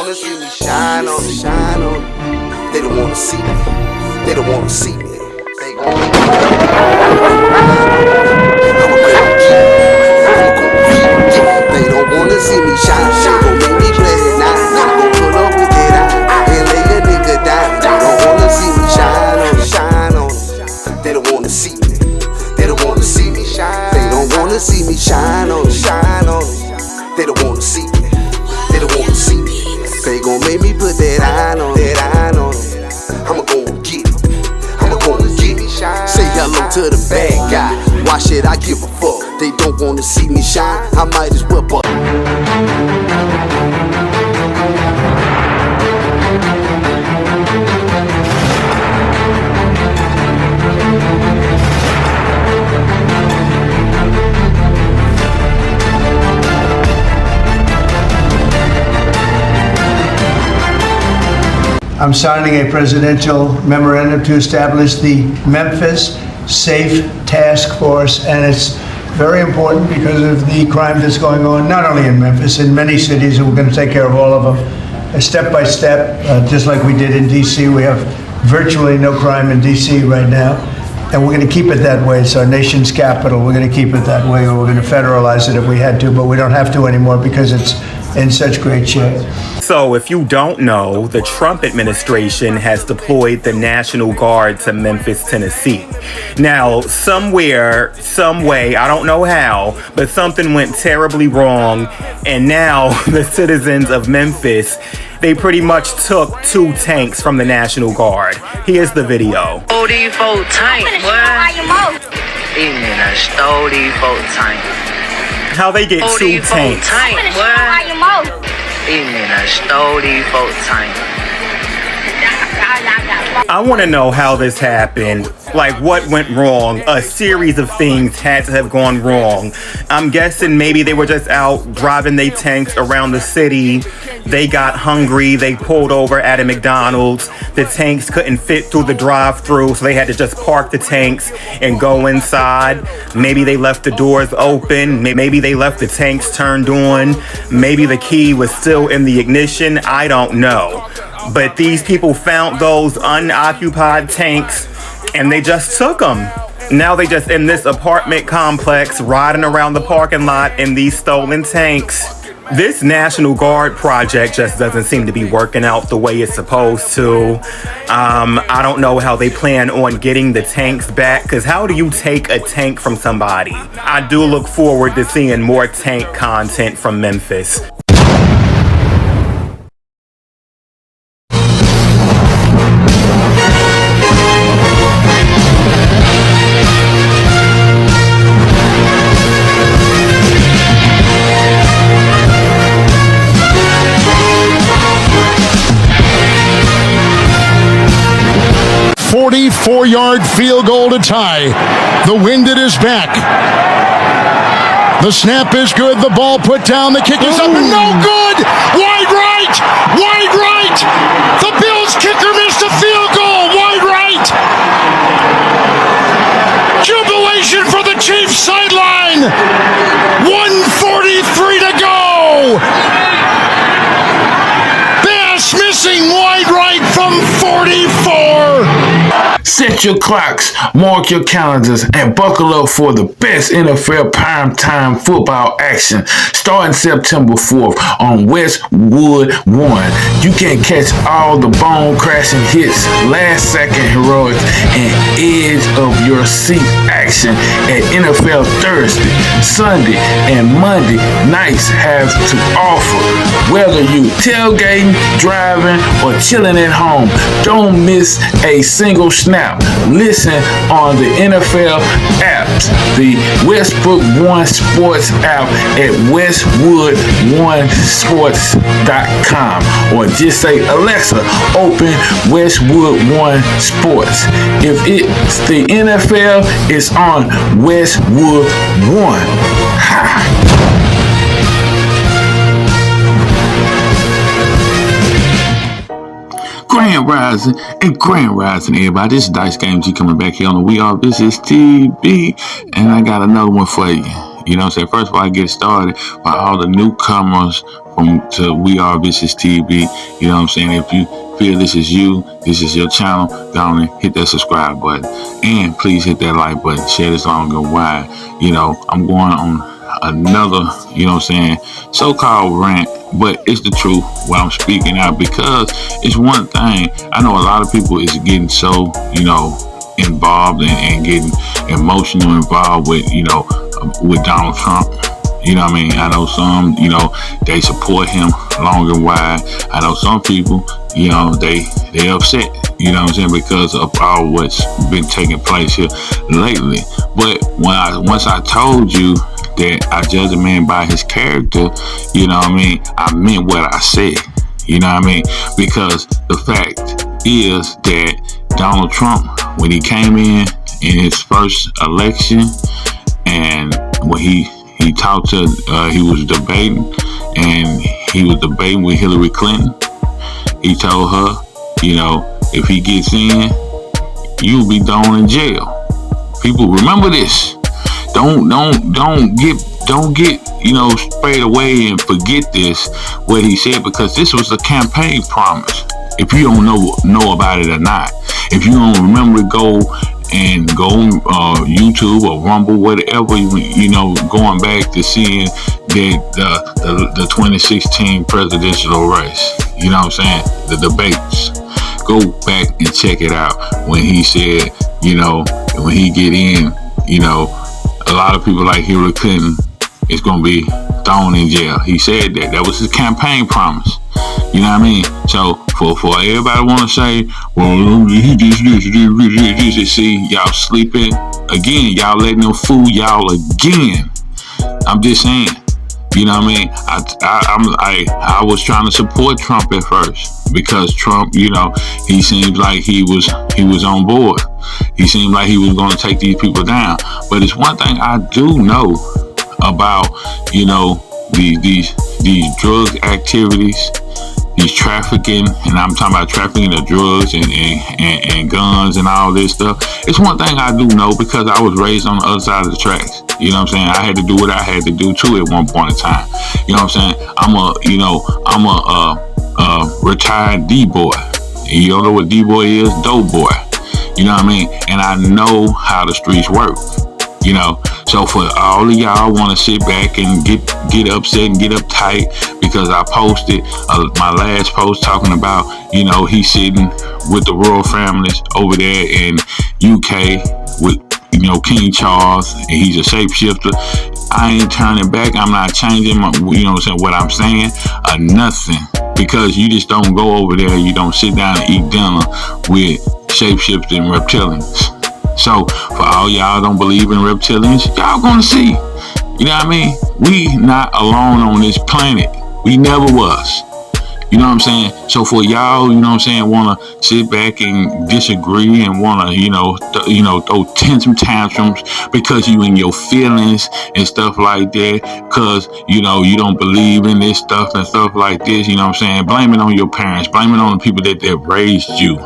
wanna see me shine on, shine on. They don't wanna see me. They don't wanna see me. They gon' make me They don't wanna see me shine. They gon' make me play it now. I'm gon' pull up with that eye and lay a nigga down. They don't wanna see me shine on, shine on. They don't wanna see me. They don't wanna see me shine. They don't wanna see me shine on, shine on. They don't wanna see me. They don't wanna see me. They gon' make me put that iron on, that iron on. I'ma go get it. I'ma go get it. Say hello to the bad guy. Why should I give a fuck? They don't wanna see me shine. I might as well buck. I'm signing a presidential memorandum to establish the Memphis Safe Task Force, and it's very important because of the crime that's going on, not only in Memphis, in many cities, and we're going to take care of all of them, step by step, just like we did in D.C. We have virtually no crime in D.C. right now, and we're going to keep it that way. It's our nation's capital. We're going to keep it that way, or we're going to federalize it if we had to, but we don't have to anymore because it's in such great shape. So if you don't know, the Trump administration has deployed the National Guard to Memphis, Tennessee. Now, somewhere, some way, I don't know how, but something went terribly wrong, and now the citizens of Memphis, they pretty much took 2 tanks from the National Guard. Here's the video. Stole these 4 tanks, boy. These niggas stole these 4 tanks. How they get 2 tanks? I want to know how this happened. Like, what went wrong? A series of things had to have gone wrong. I'm guessing maybe they were just out driving their tanks around the city. They got hungry. They pulled over at a McDonald's. The tanks couldn't fit through the drive-thru, so they had to just park the tanks and go inside. Maybe they left the doors open. Maybe they left the tanks turned on. Maybe the key was still in the ignition. I don't know. But these people found those unoccupied tanks and they just took them. Now they just in this apartment complex riding around the parking lot in these stolen tanks. This National Guard project just doesn't seem to be working out the way it's supposed to. I don't know how they plan on getting the tanks back, because how do you take a tank from somebody? I do look forward to seeing more tank content from Memphis. Four-yard field goal to tie. The wind at his back. The snap is good. The ball put down. The kick is up and no good. Wide right. Wide right. The Bills kicker missed a field goal. Wide right. Jubilation for the Chiefs sideline. 1:43 to go. Bass missing wide right from 44. Set your clocks, mark your calendars, and buckle up for the best NFL primetime football action starting September 4th on Westwood 1. You can catch all the bone-crashing hits, last-second heroics, and edge of your seat action at NFL Thursday, Sunday, and Monday nights have to offer. Whether you tailgating, driving, or chilling at home, don't miss a single snap. Listen on the NFL apps, the Westbrook One Sports app at westwood1sports.com, or just say, Alexa, open Westwood One Sports. If it's the NFL, it's on Westwood One. Ha! Grand Rising, everybody. This is Dice Game G coming back here on the We Are VishusTv, and I got another one for you. You know what I'm saying? First of all, I get started by all the newcomers to We Are VishusTv. You know what I'm saying? If you feel this is you, this is your channel, go on and hit that subscribe button. And please hit that like button. Share this long and wide. You know, I'm going on another, you know what I'm saying, so-called rant, but it's the truth what I'm speaking out, because it's one thing. I know a lot of people is getting so, you know, involved and getting emotional involved with, you know, with Donald Trump. You know what I mean? I know some, you know, they support him long and wide. I know some people, you know, they upset, you know what I'm saying, because of all what's been taking place here lately. But once I told you that I judge a man by his character, you know what I mean, I meant what I said. You know what I mean? Because the fact is that Donald Trump, when he came in his first election, and when he talked to, he was debating with Hillary Clinton. He told her, you know, if he gets in, you'll be thrown in jail. People remember this. Don't get, you know, sprayed away and forget this, what he said, because this was a campaign promise. If you don't know about it or not, if you don't remember, go on YouTube or Rumble, whatever, you know, going back to seeing the 2016 presidential race. You know what I'm saying? The debates. Go back and check it out. When he said, you know, when he get in, you know, a lot of people like Hillary Clinton is going to be thrown in jail. He said that. That was his campaign promise. You know what I mean? So for everybody want to say, well, he just see y'all sleeping again. Y'all letting them fool y'all again. I'm just saying. You know what I mean? I was trying to support Trump at first, because Trump, you know, he seemed like he was on board. He seemed like he was going to take these people down. But it's one thing I do know about, you know, these drug activities, these trafficking, and I'm talking about trafficking of drugs and guns and all this stuff. It's one thing I do know, because I was raised on the other side of the tracks. You know what I'm saying? I had to do what I had to do too at one point in time. You know what I'm saying? I'm a retired D-boy. You don't know what D-boy is? Dope boy. You know what I mean? And I know how the streets work. You know, so for all of y'all want to sit back and get upset and get uptight because I posted my last post talking about, you know, he's sitting with the royal families over there in UK with, you know, King Charles, and he's a shapeshifter. I ain't turning back. I'm not changing my, you know what I'm saying, what I'm saying, or nothing, because you just don't go over there. You don't sit down and eat dinner with shapeshifting reptilians. So for all y'all don't believe in reptilians, y'all gonna see. You know what I mean? We not alone on this planet. We never was. You know what I'm saying? So for y'all, you know what I'm saying, want to sit back and disagree and want to, you know, throw tantrums because you in your feelings and stuff like that, because, you know, you don't believe in this stuff and stuff like this, you know what I'm saying? Blame it on your parents. Blame it on the people that raised you.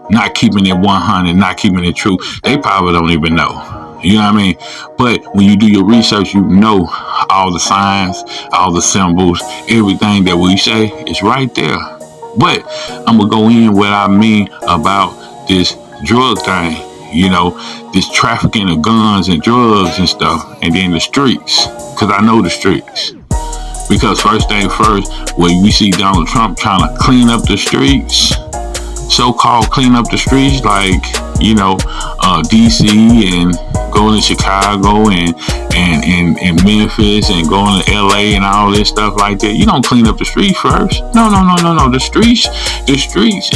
Not keeping it 100, not keeping it true. They probably don't even know. You know what I mean? But when you do your research, you know all the signs, all the symbols, everything that we say is right there. But I'm going to go in what I mean about this drug thing. You know, this trafficking of guns and drugs and stuff. And then the streets. Because I know the streets. Because first thing first, when we see Donald Trump trying to clean up the streets, so-called clean up the streets, like, you know, DC and going to Chicago and Memphis and going to LA and all this stuff like that. You don't clean up the streets first. No. The streets,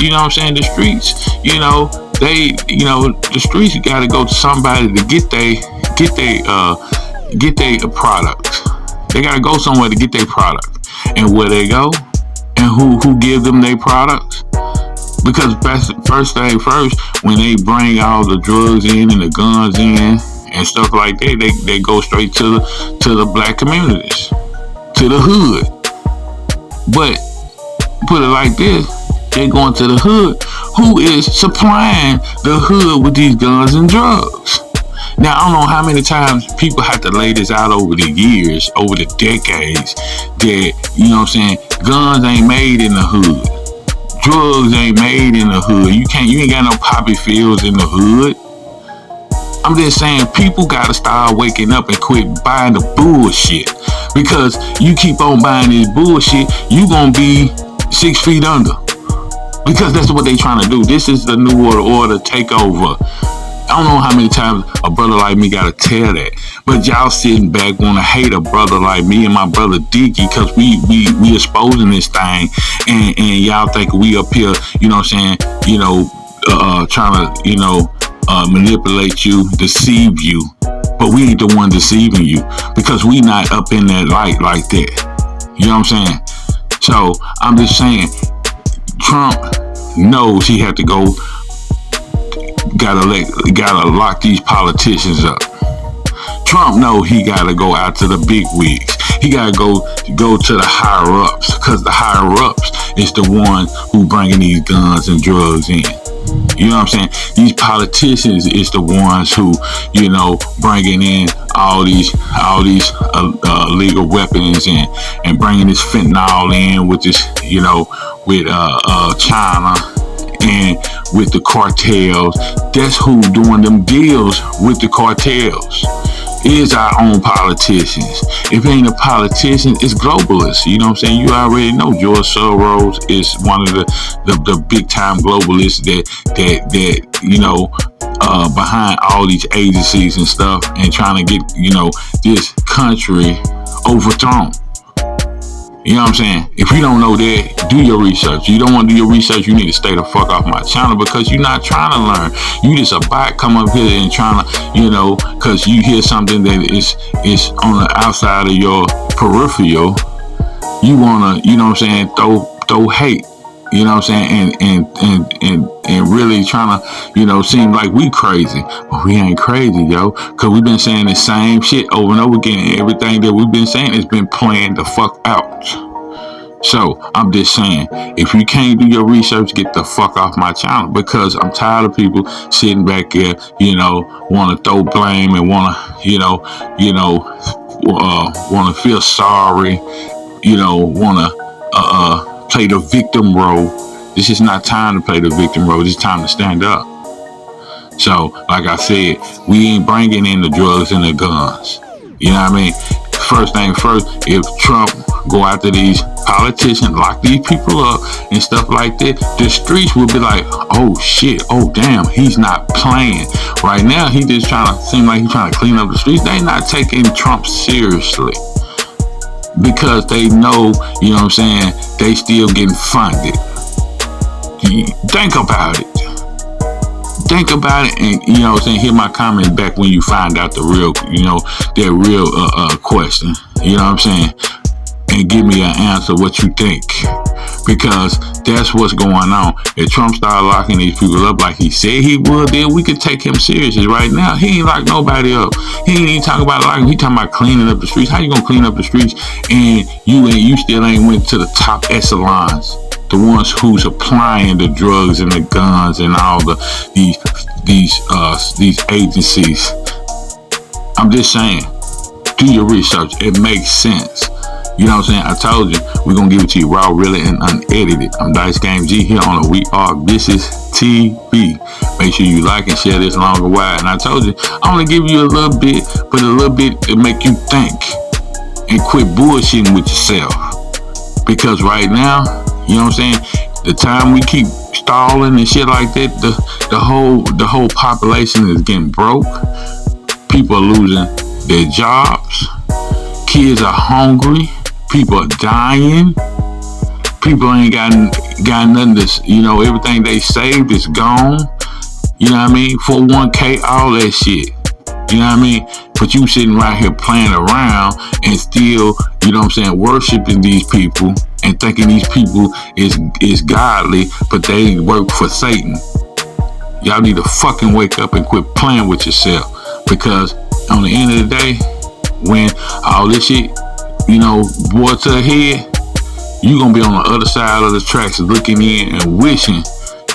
you know what I'm saying? The streets, you know, the streets got to go to somebody to get their products. They got to go somewhere to get their product. And where they go and who give them their products. Because first thing first, when they bring all the drugs in and the guns in and stuff like that, they go straight to the black communities, to the hood. But put it like this, they're going to the hood. Who is supplying the hood with these guns and drugs? Now, I don't know how many times people have to lay this out over the years, over the decades, that, you know what I'm saying, guns ain't made in the hood. Drugs ain't made in the hood. You ain't got no poppy fields in the hood. I'm just saying, people gotta start waking up and quit buying the bullshit. Because you keep on buying this bullshit, you gonna be 6 feet under. Because that's what they trying to do. This is the New World Order takeover. I don't know how many times a brother like me gotta tell that. But y'all sitting back wanna hate a brother like me and my brother Dicky, cause we exposing this thing, and y'all think we up here, you know what I'm saying, trying to, manipulate you, deceive you. But we ain't the one deceiving you, because we not up in that light like that. You know what I'm saying? So I'm just saying, Trump knows he had to go. Gotta lock these politicians up. Trump know he gotta go out to the big wigs. He gotta go to the higher ups, because the higher ups is the one who bringing these guns and drugs in. You know what I'm saying? These politicians is the ones who, bringing in all these illegal weapons and bringing this fentanyl in with this, with China and with the cartels. That's who doing them deals with the cartels. Is our own politicians. If it ain't a politician, it's globalists. You know what I'm saying? You already know George Soros is one of the big time globalists that behind all these agencies and stuff, and trying to get this country overthrown. You know what I'm saying? If you don't know that, do your research. You don't want to do your research, you need to stay the fuck off my channel, because you're not trying to learn. You just a bot come up here and trying to, because you hear something that is on the outside of your peripheral, you want to, throw hate. You know what I'm saying? And really trying to, seem like we crazy. But we ain't crazy, yo. Because we've been saying the same shit over and over again. Everything that we've been saying has been playing the fuck out. So, I'm just saying, if you can't do your research, get the fuck off my channel. Because I'm tired of people sitting back there, want to throw blame and want to feel sorry, want to play the victim role. This is not time to play the victim role. This is time to stand up. So, like I said, we ain't bringing in the drugs and the guns. You know what I mean? First thing first, if Trump go after these politicians, lock these people up and stuff like that, the streets will be like, oh shit, oh damn, he's not playing. Right now, he just seem like he's trying to clean up the streets. They not taking Trump seriously. Because they know, you know what I'm saying, they still getting funded. Think about it. Think about it, and you know what I'm saying, hear my comments back when you find out the real, their real question. You know what I'm saying? And give me an answer what you think. Because that's what's going on. If Trump started locking these people up like he said he would, then we could take him seriously. Right now, he ain't locked nobody up. He ain't even talking about locking. He talking about cleaning up the streets. How you gonna clean up the streets and you still ain't went to the top echelons, the ones who's applying the drugs and the guns and all these agencies? I'm just saying, do your research. It makes sense. You know what I'm saying? I told you, we're going to give it to you raw, really, and unedited. I'm Dice Game G here on the We Are VishusTv. Make sure you like and share this along the way. And I told you, I'm going to give you a little bit, but a little bit to make you think and quit bullshitting with yourself. Because right now, you know what I'm saying, the time we keep stalling and shit like that, the whole population is getting broke. People are losing their jobs. Kids are hungry. People are dying. People ain't got nothing to, everything they saved is gone. You know what I mean? 401k, all that shit. You know what I mean? But you sitting right here playing around and still, you know what I'm saying, worshiping these people and thinking these people is godly, but they work for Satan. Y'all need to fucking wake up and quit playing with yourself. Because on the end of the day, when all this shit, boy to the head, you gonna be on the other side of the tracks looking in and wishing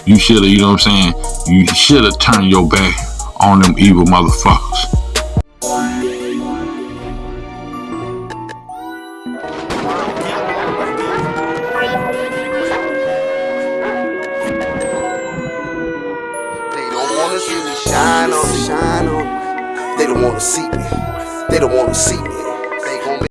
you should have, you know what I'm saying, you should have turned your back on them evil motherfuckers. They don't wanna see me shine on, shine on. They don't wanna see me. They don't wanna see me.